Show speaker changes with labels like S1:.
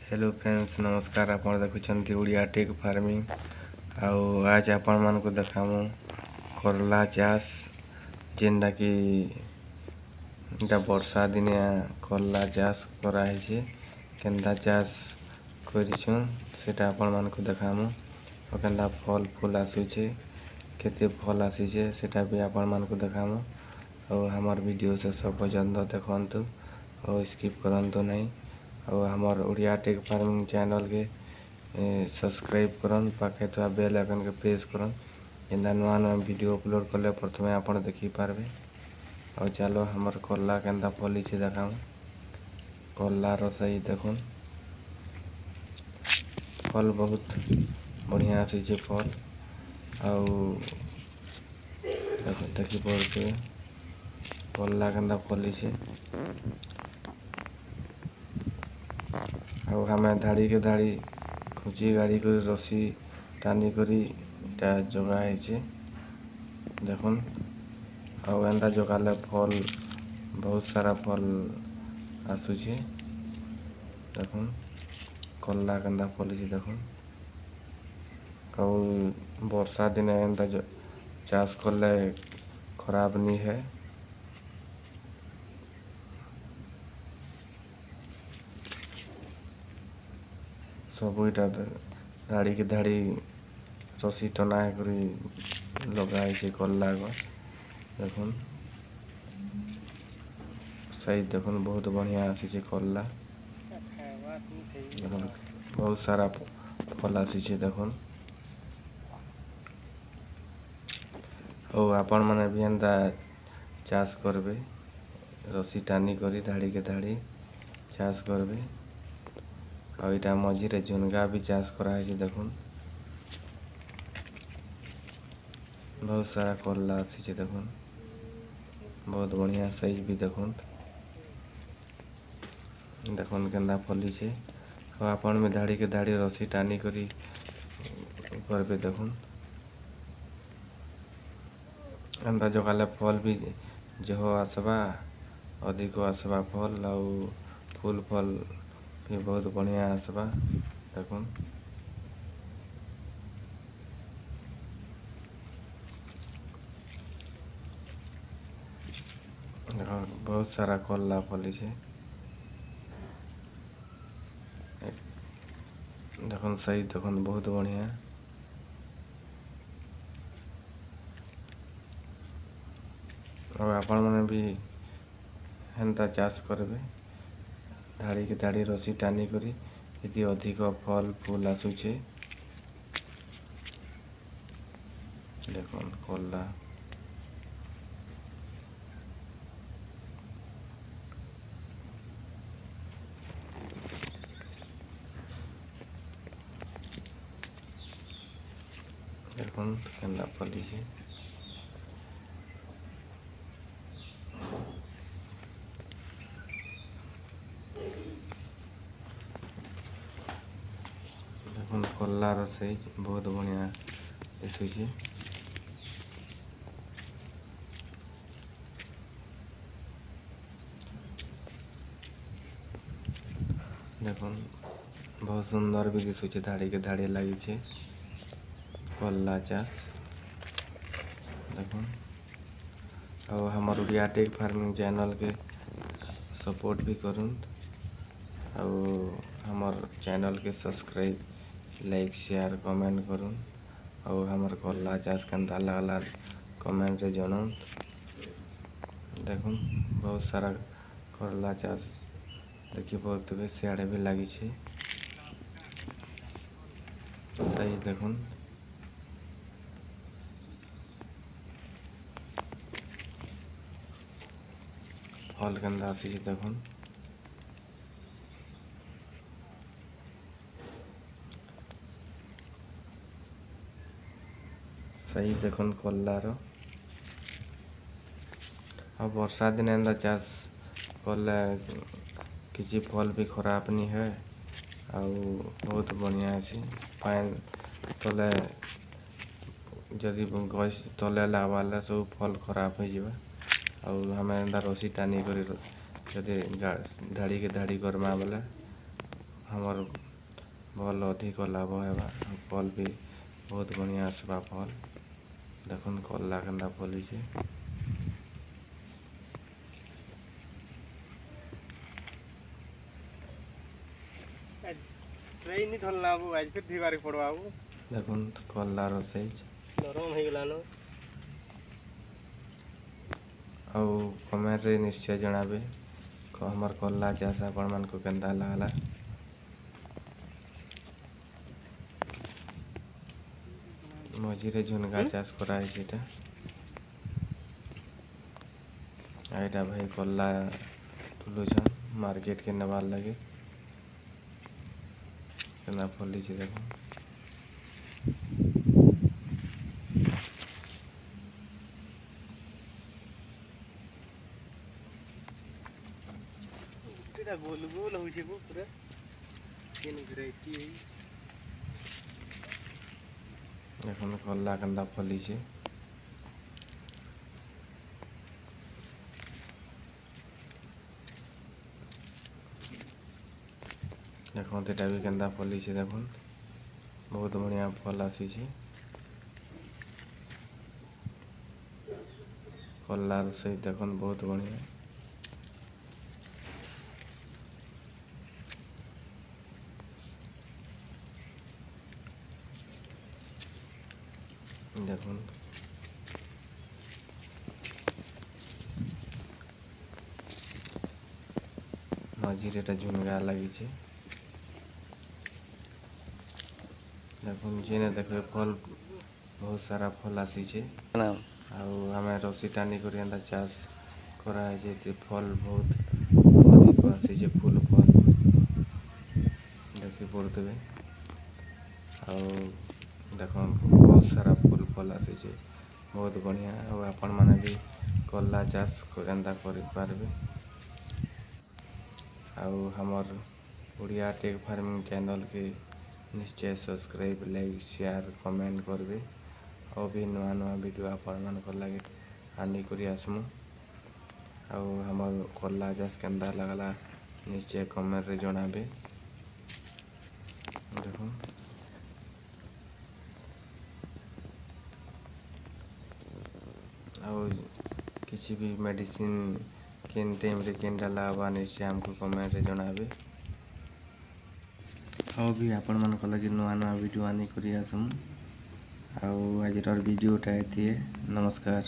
S1: Hello friends नमस्कार। आप देखुं Odia take farming आज आपण मान को देखामु करला चाष जेनटा कि वर्षा दिनिया करला चाष कराई केंदा चाष करिछु सेटा आपण मान को देखामु और केंदा फल फूल आसुचे केते फल आसीचे सेटा भी आपण मान को देखामु और हमार वीडियो से सब पर्यंत देखंतु और स्किप करंतु नहीं और हमार ओडिया टेक फार्मिंग चैनल के सब्सक्राइब करन पाखे तो बेल आइकन के प्रेस करन जेंदा नुआ नुआ वीडियो अपलोड कले प्रथमे आपण देखि पारबे। और चलो हमार करला केंदा फली छे देखाम करला रसई देखुन फल बहुत बढ़िया आसी फल देखि पड़ते करला केंदा फली छे और हमें धाड़ी के धाड़ी खुची गाड़ी कर रसी टानी करी जगा है देखुन और एंदा जगाले फल बहुत सारा फल आसुचे देखुन करला केंदा फली देखुन और वर्षा दिन एंदा चाष कले खराब नहीं है। सब धाड़ी के धाड़ी रसी टना करी लगाई करला गछ देखुन सही देखुन बहुत बढ़िया आसी करला देखुन बहुत सारा फल आसी देखुन और आपण माने भी एंता चाष करबे रसी टानी करी धाड़ी के धाड़ी चाष करबे और इटा मझीरे झुनगा भी चाष कराई देखुन बहुत सारा करला आसी देखुन बहुत बढ़िया साइज भी देखुन देखुन केंदा फली छे और आपण में धाड़ी के धाड़ी रसी टानी करी करबे देखुन एंदा जगाले फल भी जो आसबा अधिक आसबा फल और फूल फल भी बहुत बढ़िया आसबा देखुन बहुत सारा करला फली छे देखुन सही देखुन बहुत बढ़िया और आपण माने भी हेन्ता चाष करबे धाड़ी के धाड़ी रसी टानी करी यदि अधिक फल फूल आसुचे देखुन करला देखुन केंदा फली छे देखुन करला रसई बहुत बढ़िया दिशुचे देखुन बहुत सुंदर भी दिशुचे धाड़ी के धाड़ी लगी छे करला चाष देखुन और हमार ओडिया टेक फार्मिंग चैनल के सपोर्ट भी करूँ और हमार चैनल के सब्सक्राइब लाइक शेयर कमेंट करूँ और हमार करला चाष केंदा लागला कमेंट रे जनाऊँ देखुन बहुत सारा करला चाष देखी पड़े सियाड़े भी लगी छे सही देखुन फल केंदा आसी देखुन सही देखुन करलार और वर्षा दिन एंदा चाष कले किसी फल भी खराब नहीं है और बहुत बढ़िया अच्छी पान तले जदि गछ तले लावाले सब फल खराब हो जाए और हमें एंदा रसी टानी करी जदि धाड़ी के धाड़ी करमा बेले हमर भल अधिक लाभ हेबा। फल भी बहुत बढ़िया आसबा फल देखुन कल्ला केन्ता फलिছে।
S2: ट्रेन धरला बाबू आज फिर धीबारे पड़वा बाबू
S1: देखुन कल्लार साइज
S2: नरम हो गलानो।
S1: ଆଉ କମେଣ୍ଟରେ ନିଶ୍ଚୟ ଜଣାବେ हमर कल्ला चाष आपण मानक केन्ता लागला। मझिरे झुनगा चाष कराई एटा एटा भाई कल्ला तुलुछन मार्केट के नेबार लगे केना फली छै देखो।
S2: एटा गोल गोल होई छै पूरा केन भेराइटी है।
S1: देखो कल्ला केन्ता फली छै। देखो एटा भी केन्ता फली छै देखो बहुत बढ़िया फल आसी छै। कल्लार सही देखो बहुत बढ़िया। देखो मझिरे एटा झुनगा लगी छै देखो जेने देखबे फल बहुत सारा फल आसी छै। आमे रसी टानी कर चाष कराई फल बहुत अधिक आसी छै फूल फल देखी पड़ुवे देख बहुत सारा फूल फल आसी छै बहुत बढ़िया। आपण माने भी कल्ला चाष केन्ता कर पारबे। हमर उड़िया टेक फार्मिंग चैनल के निश्चय सब्सक्राइब लाइक शेयर कमेंट करबे और भी नुआ नुआ वीडियो आपण मानक लगे आनी करी आसमु। हमर कल्ला चाष केन्ता लागला निश्चय कमेंट रे जणाबे। देखो किसी भी मेडिसिन केन टाइम रे केनटा लावा निश्चय हमको कमेंट रे जणाबे। भी आपण मानक लगे नुआ नुआ वीडियो आनी करी आसमु। आज वीडियोटा एतिए नमस्कार।